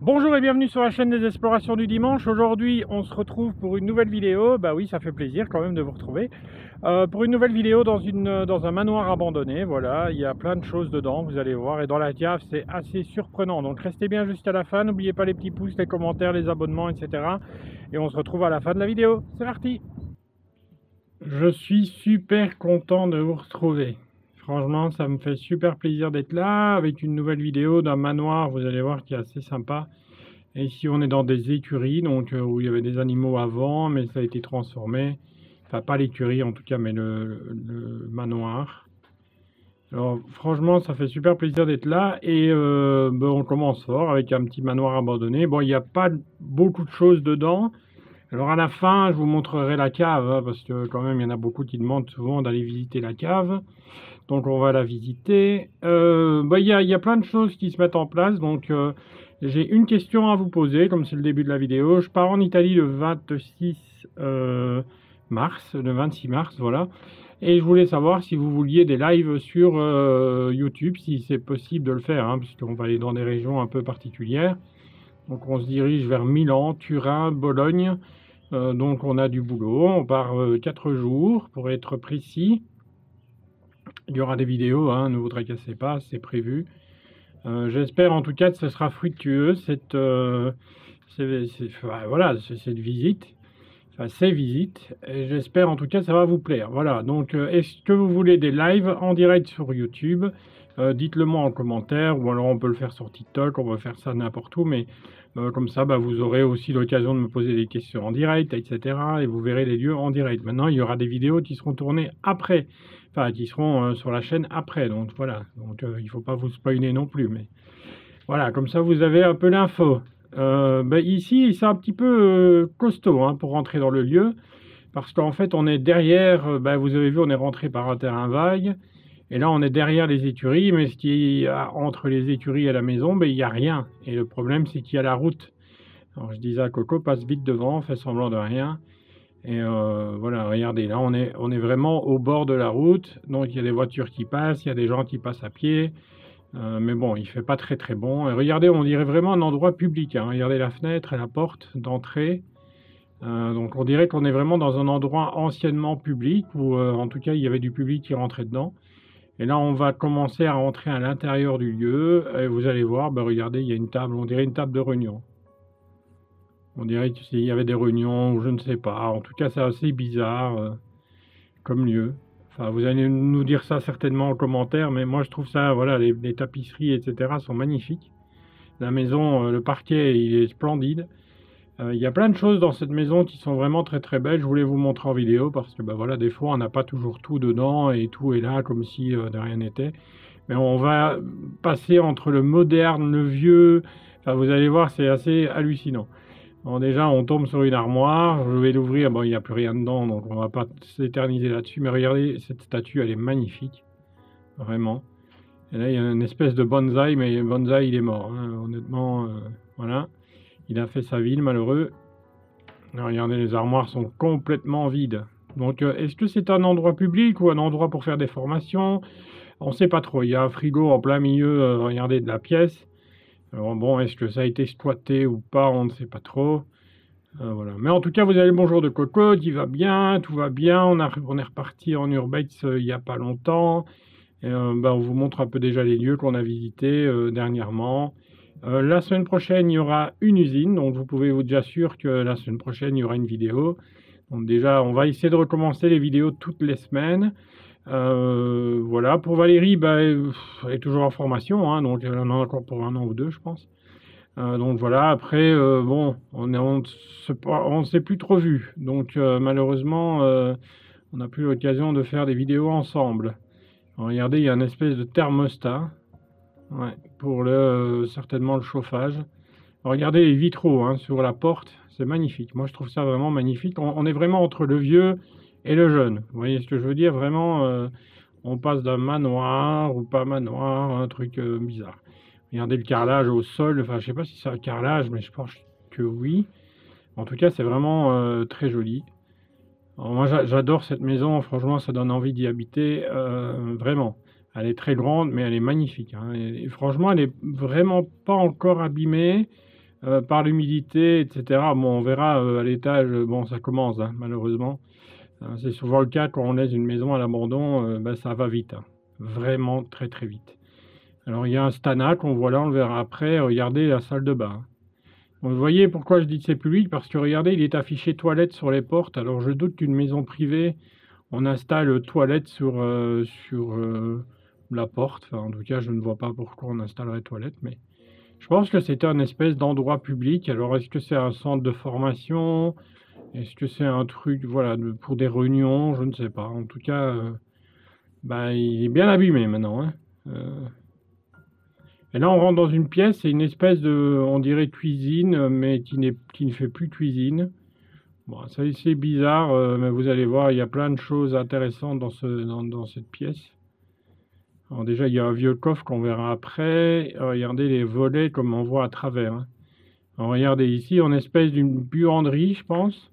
Bonjour et bienvenue sur la chaîne des explorations du dimanche. Aujourd'hui, on se retrouve pour une nouvelle vidéo. Bah oui, ça fait plaisir quand même de vous retrouver. Pour une nouvelle vidéo dans un manoir abandonné. Voilà, il y a plein de choses dedans, vous allez voir. Et dans la cave, c'est assez surprenant. Donc restez bien jusqu'à la fin. N'oubliez pas les petits pouces, les commentaires, les abonnements, etc. Et on se retrouve à la fin de la vidéo. C'est parti! Je suis super content de vous retrouver. Franchement, ça me fait super plaisir d'être là avec une nouvelle vidéo d'un manoir, vous allez voir, qui est assez sympa. Et ici, on est dans des écuries, donc où il y avait des animaux avant, mais ça a été transformé. Enfin, pas l'écurie en tout cas, mais le manoir. Alors, franchement, ça fait super plaisir d'être là. Et on commence fort avec un petit manoir abandonné. Bon, il n'y a pas beaucoup de choses dedans. Alors, à la fin, je vous montrerai la cave, hein, parce que quand même, il y en a beaucoup qui demandent souvent d'aller visiter la cave. Donc, on va la visiter. Il y a plein de choses qui se mettent en place. Donc, j'ai une question à vous poser, comme c'est le début de la vidéo. Je pars en Italie le 26 mars, le 26 mars, voilà. Et je voulais savoir si vous vouliez des lives sur YouTube, si c'est possible de le faire, hein, puisqu'on va aller dans des régions un peu particulières. Donc on se dirige vers Milan, Turin, Bologne. Donc on a du boulot, on part 4 jours pour être précis. Il y aura des vidéos, hein, ne vous tracassez pas, c'est prévu. J'espère en tout cas que ce sera fructueux cette visite, enfin ces visites, et j'espère en tout cas que ça va vous plaire. Voilà, donc est-ce que vous voulez des lives en direct sur YouTube? Dites-le moi en commentaire, ou alors on peut le faire sur TikTok, on va faire ça n'importe où, mais comme ça vous aurez aussi l'occasion de me poser des questions en direct, etc. Et vous verrez les lieux en direct. Maintenant, il y aura des vidéos qui seront tournées après, enfin qui seront sur la chaîne après, donc voilà, donc il ne faut pas vous spoiler non plus, mais voilà, comme ça vous avez un peu l'info. Ici, c'est un petit peu costaud, hein, pour rentrer dans le lieu, parce qu'en fait, on est derrière, vous avez vu, on est rentré par un terrain vague, et là, on est derrière les écuries, mais ce qui y a entre les écuries et la maison, il n'y a rien. Et le problème, c'est qu'il y a la route. Alors, je disais à Coco, passe vite devant, fais semblant de rien. Et voilà, regardez, là, on est vraiment au bord de la route, donc il y a des voitures qui passent, il y a des gens qui passent à pied. Mais bon, il fait pas très très bon. Et regardez, on dirait vraiment un endroit public, hein. Regardez la fenêtre et la porte d'entrée. Donc on dirait qu'on est vraiment dans un endroit anciennement public, où en tout cas il y avait du public qui rentrait dedans. Et là, on va commencer à rentrer à l'intérieur du lieu. Et vous allez voir, regardez, il y a une table, on dirait une table de réunion. On dirait qu'il y avait des réunions, ou je ne sais pas. En tout cas, c'est assez bizarre comme lieu. Enfin, vous allez nous dire ça certainement en commentaire, mais moi je trouve ça, voilà, les tapisseries, etc. sont magnifiques. La maison, le parquet, il est splendide. Il y a plein de choses dans cette maison qui sont vraiment très très belles. Je voulais vous montrer en vidéo parce que voilà, des fois on n'a pas toujours tout dedans et tout est là comme si de rien n'était. Mais on va passer entre le moderne, le vieux. Enfin, vous allez voir, c'est assez hallucinant. Bon, déjà, on tombe sur une armoire. Je vais l'ouvrir. Bon, il n'y a plus rien dedans, donc on va pas s'éterniser là-dessus. Mais regardez, cette statue, elle est magnifique. Vraiment. Et là, il y a une espèce de bonsaï, mais le bonsaï, il est mort, hein. Honnêtement, voilà. Il a fait sa vie, le malheureux. Alors, regardez, les armoires sont complètement vides. Donc, est-ce que c'est un endroit public ou un endroit pour faire des formations? On ne sait pas trop. Il y a un frigo en plein milieu, regardez, de la pièce. Alors bon, est-ce que ça a été squatté ou pas? On ne sait pas trop. Voilà. Mais en tout cas, vous avez le bonjour de Coco, il va bien, tout va bien. On est reparti en urbex il n'y a pas longtemps. Et, on vous montre un peu déjà les lieux qu'on a visités dernièrement. La semaine prochaine, il y aura une usine, donc vous pouvez vous déjà sûr que la semaine prochaine, il y aura une vidéo. Donc déjà, on va essayer de recommencer les vidéos toutes les semaines. Voilà, pour Valérie, elle est toujours en formation, hein, donc elle en a encore pour 1 an ou 2, je pense. Donc voilà, après, on ne s'est plus trop vu. Donc malheureusement, on n'a plus l'occasion de faire des vidéos ensemble. Alors, regardez, il y a une espèce de thermostat, ouais, pour certainement le chauffage. Alors, regardez les vitraux, hein, sur la porte, c'est magnifique. Moi, je trouve ça vraiment magnifique. On est vraiment entre le vieux et le jeune. Vous voyez ce que je veux dire? Vraiment, on passe d'un manoir ou pas manoir, un truc bizarre. Regardez le carrelage au sol. Enfin, je sais pas si c'est un carrelage, mais je pense que oui. En tout cas, c'est vraiment très joli. Alors, moi, j'adore cette maison. Franchement, ça donne envie d'y habiter. Vraiment. Elle est très grande, mais elle est magnifique, hein. Et franchement, elle est vraiment pas encore abîmée. par l'humidité, etc. Bon, on verra à l'étage, bon, ça commence, hein, malheureusement. C'est souvent le cas quand on laisse une maison à l'abandon, bah, ça va vite, hein. Vraiment très très vite. Alors il y a un Stana qu'on voit là, on le verra après. Regardez la salle de bain. Bon, vous voyez pourquoi je dis que c'est public? Parce que regardez, il est affiché toilette sur les portes. Alors je doute qu'une maison privée, on installe toilette sur la porte. Enfin, en tout cas, je ne vois pas pourquoi on installerait toilette, mais je pense que c'était un espèce d'endroit public. Alors est-ce que c'est un centre de formation? Est-ce que c'est un truc, voilà, pour des réunions? Je ne sais pas. En tout cas, bah, il est bien abîmé maintenant, hein. Et là, on rentre dans une pièce, c'est une espèce de, on dirait cuisine, mais qui ne fait plus cuisine. Bon, ça c'est bizarre, mais vous allez voir, il y a plein de choses intéressantes dans cette pièce. Alors déjà, il y a un vieux coffre qu'on verra après. Regardez les volets comme on voit à travers, hein. Alors, regardez ici, on espèce d'une buanderie, je pense.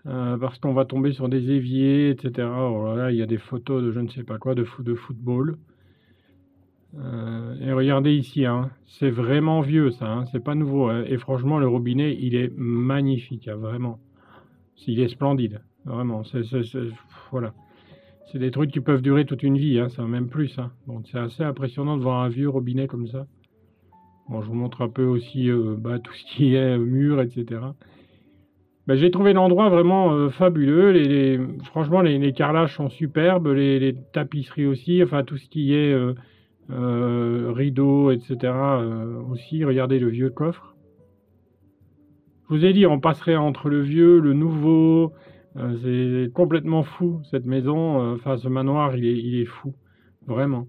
Parce qu'on va tomber sur des éviers, etc. Oh là là, il y a des photos de je ne sais pas quoi, de football. Et regardez ici, hein, c'est vraiment vieux ça, hein, c'est pas nouveau, hein. Et franchement, le robinet, il est magnifique, hein, vraiment. Il est splendide, vraiment. Voilà. C'est des trucs qui peuvent durer toute une vie, hein, ça même plus, hein. Donc c'est assez impressionnant de voir un vieux robinet comme ça. Bon, je vous montre un peu aussi bah, tout ce qui est mur, etc. Bah, j'ai trouvé l'endroit vraiment fabuleux. Franchement, les carrelages sont superbes, les tapisseries aussi, enfin tout ce qui est rideaux, etc. Aussi, regardez le vieux coffre. Je vous ai dit, on passerait entre le vieux, le nouveau. C'est complètement fou cette maison. Enfin, ce manoir, il est fou, vraiment.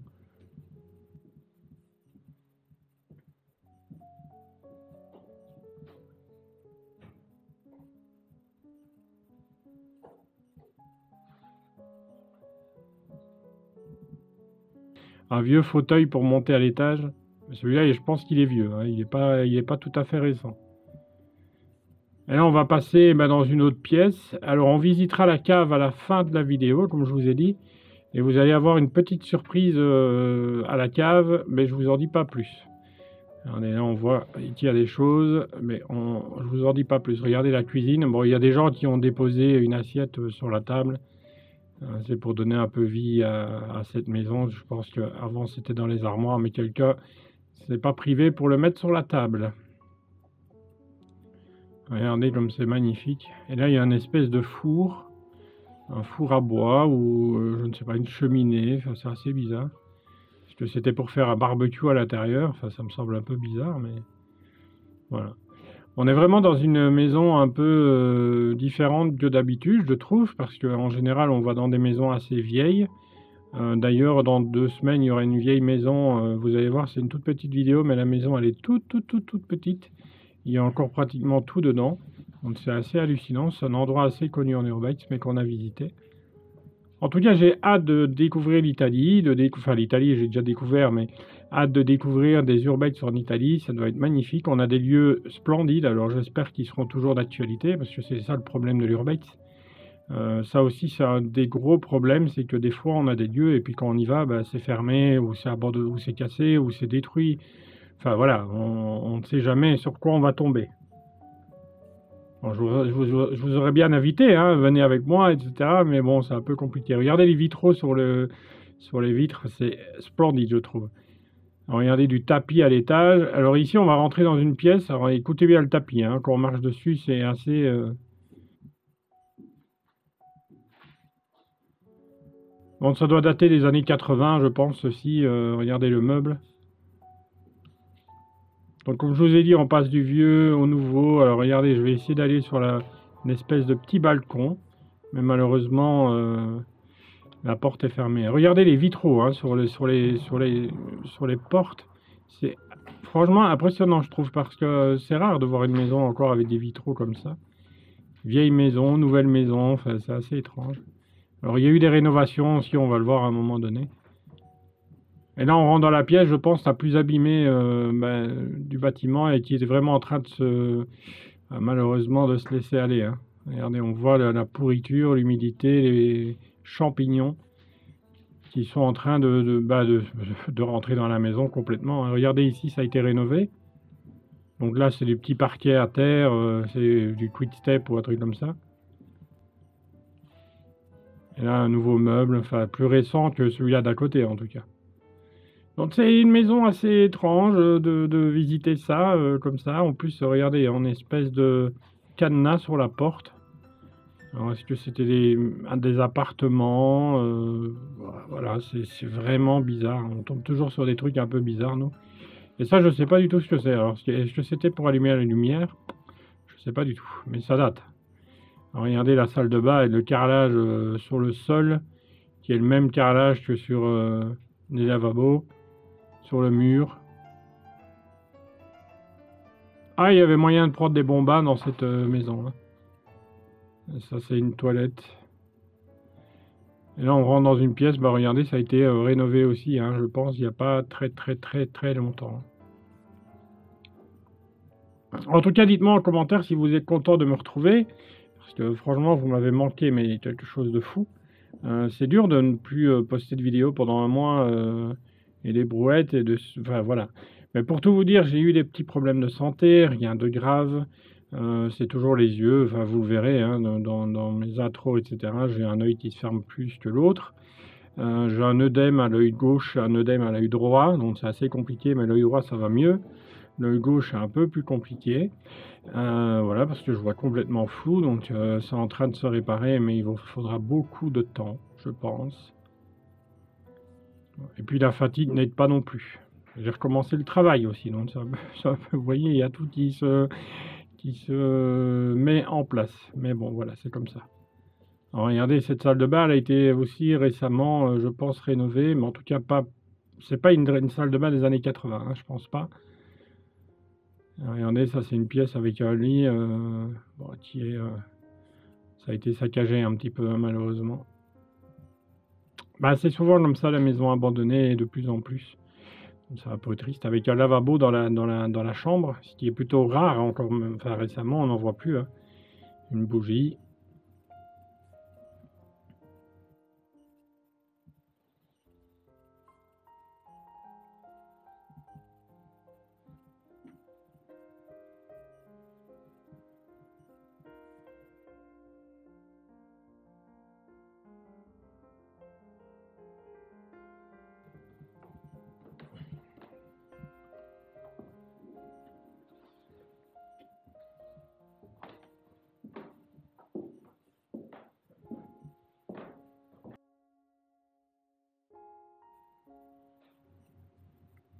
Un vieux fauteuil pour monter à l'étage. Celui-là, je pense qu'il est vieux, hein. Il est pas tout à fait récent. Et là, on va passer dans une autre pièce. Alors, on visitera la cave à la fin de la vidéo, comme je vous ai dit. Et vous allez avoir une petite surprise à la cave, mais je vous en dis pas plus. Là, on voit qu'il y a des choses, mais je vous en dis pas plus. Regardez la cuisine. Bon, il y a des gens qui ont déposé une assiette sur la table. C'est pour donner un peu vie à cette maison. Je pense qu'avant, c'était dans les armoires, mais quelqu'un s'est pas privé pour le mettre sur la table. Regardez comme c'est magnifique. Et là, il y a une espèce de four, un four à bois ou je ne sais pas, une cheminée. Enfin, c'est assez bizarre. Parce que c'était pour faire un barbecue à l'intérieur. Enfin, ça me semble un peu bizarre, mais voilà. On est vraiment dans une maison un peu différente que d'habitude, je trouve, parce qu'en général, on va dans des maisons assez vieilles. D'ailleurs, dans 2 semaines, il y aura une vieille maison. Vous allez voir, c'est une toute petite vidéo, mais la maison, elle est toute petite. Il y a encore pratiquement tout dedans. Donc c'est assez hallucinant. C'est un endroit assez connu en urbex, mais qu'on a visité. En tout cas, j'ai hâte de découvrir l'Italie. Enfin, l'Italie, j'ai déjà découvert, mais hâte de découvrir des urbex en Italie. Ça doit être magnifique. On a des lieux splendides. Alors j'espère qu'ils seront toujours d'actualité, parce que c'est ça le problème de l'urbex. Ça aussi, c'est un des gros problèmes, c'est que des fois, on a des lieux, et puis quand on y va, bah, c'est fermé, ou c'est abandonné, ou c'est cassé, ou c'est détruit. Enfin voilà, on ne sait jamais sur quoi on va tomber. Bon, je vous aurais bien invité, hein, venez avec moi, etc. Mais bon, c'est un peu compliqué. Regardez les vitraux sur les vitres, c'est splendide, je trouve. Alors, regardez du tapis à l'étage. Alors ici, on va rentrer dans une pièce. Alors écoutez bien le tapis, hein, quand on marche dessus, c'est assez... Bon, ça doit dater des années 80, je pense, ceci. Regardez le meuble. Donc, comme je vous ai dit, on passe du vieux au nouveau. Alors, regardez, je vais essayer d'aller sur une espèce de petit balcon. Mais malheureusement, la porte est fermée. Regardez les vitraux hein, sur les portes. C'est franchement impressionnant, je trouve, parce que c'est rare de voir une maison encore avec des vitraux comme ça. Vieille maison, nouvelle maison, enfin, c'est assez étrange. Alors, il y a eu des rénovations aussi, on va le voir à un moment donné. Et là, on rentre dans la pièce, je pense, la plus abîmée du bâtiment et qui est vraiment en train de malheureusement, de se laisser aller, hein. Regardez, on voit la pourriture, l'humidité, les champignons qui sont en train de rentrer dans la maison complètement, hein. Regardez ici, ça a été rénové. Donc là, c'est des petits parquets à terre, c'est du quick step ou un truc comme ça. Et là, un nouveau meuble, enfin plus récent que celui-là d'à côté en tout cas. Donc c'est une maison assez étrange de visiter ça comme ça. En plus, regardez, en espèce de cadenas sur la porte. Alors, est-ce que c'était des appartements voilà, c'est vraiment bizarre. On tombe toujours sur des trucs un peu bizarres, nous. Et ça, je sais pas du tout ce que c'est. Alors, est-ce que c'était pour allumer la lumière? Je sais pas du tout, mais ça date. Alors, regardez la salle de bain et le carrelage sur le sol, qui est le même carrelage que sur les lavabos, sur le mur. Ah, il y avait moyen de prendre des bonbons dans cette maison, hein. Et ça, c'est une toilette. Et là, on rentre dans une pièce. Bah, regardez, ça a été rénové aussi, hein, je pense, il n'y a pas très longtemps. En tout cas, dites-moi en commentaire si vous êtes content de me retrouver. Parce que franchement, vous m'avez manqué, mais quelque chose de fou. C'est dur de ne plus poster de vidéos pendant un mois et des brouettes et de... Enfin, voilà. Mais pour tout vous dire, j'ai eu des petits problèmes de santé, rien de grave. C'est toujours les yeux, enfin vous le verrez hein, dans mes intros, etc. J'ai un œil qui se ferme plus que l'autre. J'ai un œdème à l'œil gauche, un œdème à l'œil droit, donc c'est assez compliqué, mais l'œil droit ça va mieux. L'œil gauche est un peu plus compliqué. Voilà, parce que je vois complètement flou, donc c'est en train de se réparer, mais il faudra beaucoup de temps, je pense. Et puis la fatigue n'aide pas non plus. J'ai recommencé le travail aussi, donc vous voyez, il y a tout qui se met en place. Mais bon, voilà, c'est comme ça. Alors, regardez, cette salle de bain, elle a été aussi récemment, je pense, rénovée, mais en tout cas pas. C'est pas une salle de bain des années 80, hein, je pense pas. Alors, regardez, ça c'est une pièce avec un lit bon, qui est. Ça a été saccagé un petit peu, hein, malheureusement. Bah, c'est souvent comme ça, la maison abandonnée, de plus en plus. C'est un peu triste. Avec un lavabo dans la chambre, ce qui est plutôt rare encore, enfin récemment, on n'en voit plus, hein. Une bougie.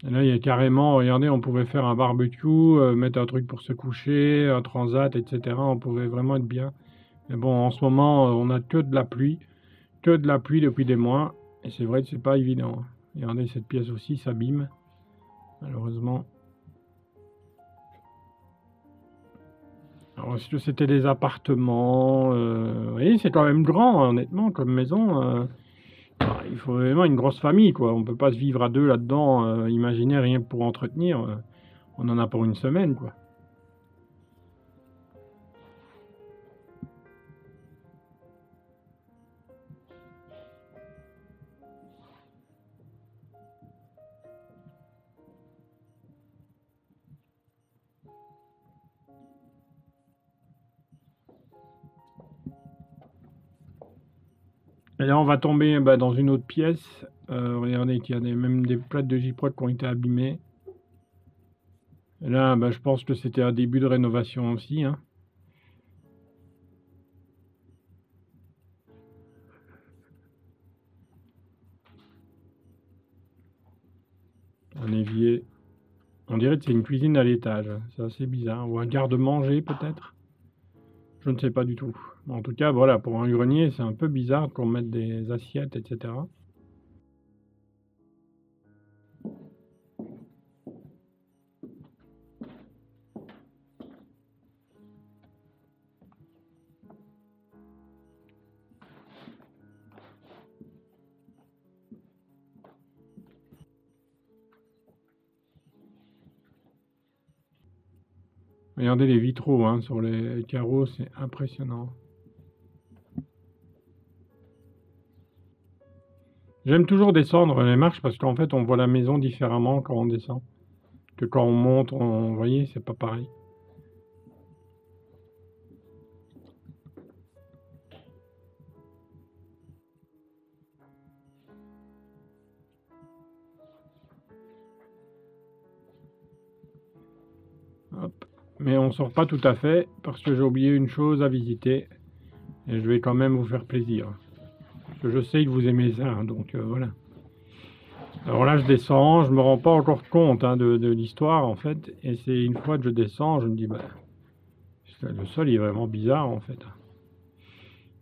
Et là, il y a carrément, regardez, on pouvait faire un barbecue, mettre un truc pour se coucher, un transat, etc. On pouvait vraiment être bien. Mais bon, en ce moment, on a que de la pluie depuis des mois. Et c'est vrai que c'est pas évident, hein. Regardez, cette pièce aussi s'abîme, malheureusement. Alors, est-ce que c'était des appartements oui, c'est quand même grand, hein, honnêtement, comme maison. Il faut vraiment une grosse famille, quoi. On peut pas se vivre à deux là-dedans. Imaginez rien que pour entretenir. On en a pour une semaine, quoi. Et là, on va tomber bah, dans une autre pièce. Regardez qu'il y a même des plaques de J-Prod qui ont été abîmées. Et là, bah, je pense que c'était un début de rénovation aussi, hein. Un évier. On dirait que c'est une cuisine à l'étage. C'est assez bizarre. Ou un garde-manger, peut-être. Je ne sais pas du tout. En tout cas, voilà, pour un grenier, c'est un peu bizarre qu'on mette des assiettes, etc. Regardez les vitraux hein, sur les carreaux, c'est impressionnant. J'aime toujours descendre les marches parce qu'en fait, on voit la maison différemment quand on descend. que quand on monte, vous voyez, c'est pas pareil. Hop. Mais on sort pas tout à fait parce que j'ai oublié une chose à visiter et je vais quand même vous faire plaisir. Parce que je sais que vous aimez ça, hein, donc voilà. Alors là, je descends, je me rends pas encore compte hein, de l'histoire en fait, et c'est une fois que je descends, je me dis bah le sol il est vraiment bizarre en fait.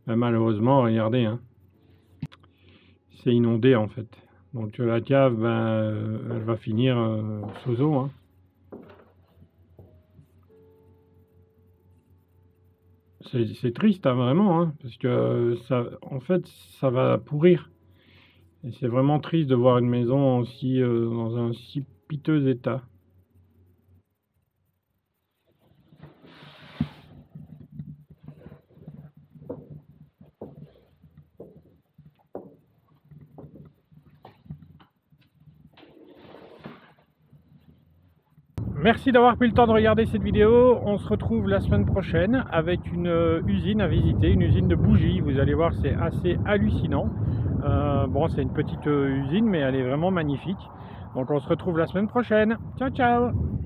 Ben, malheureusement, regardez, hein, c'est inondé en fait. Donc la cave, ben, elle va finir sous eau. Hein. C'est triste, hein, vraiment, hein, parce que ça, en fait, ça va pourrir. Et c'est vraiment triste de voir une maison aussi dans un si piteux état. Merci d'avoir pris le temps de regarder cette vidéo. On se retrouve la semaine prochaine avec une usine à visiter, une usine de bougies. Vous allez voir, c'est assez hallucinant. Bon, c'est une petite usine, mais elle est vraiment magnifique. Donc on se retrouve la semaine prochaine. Ciao, ciao!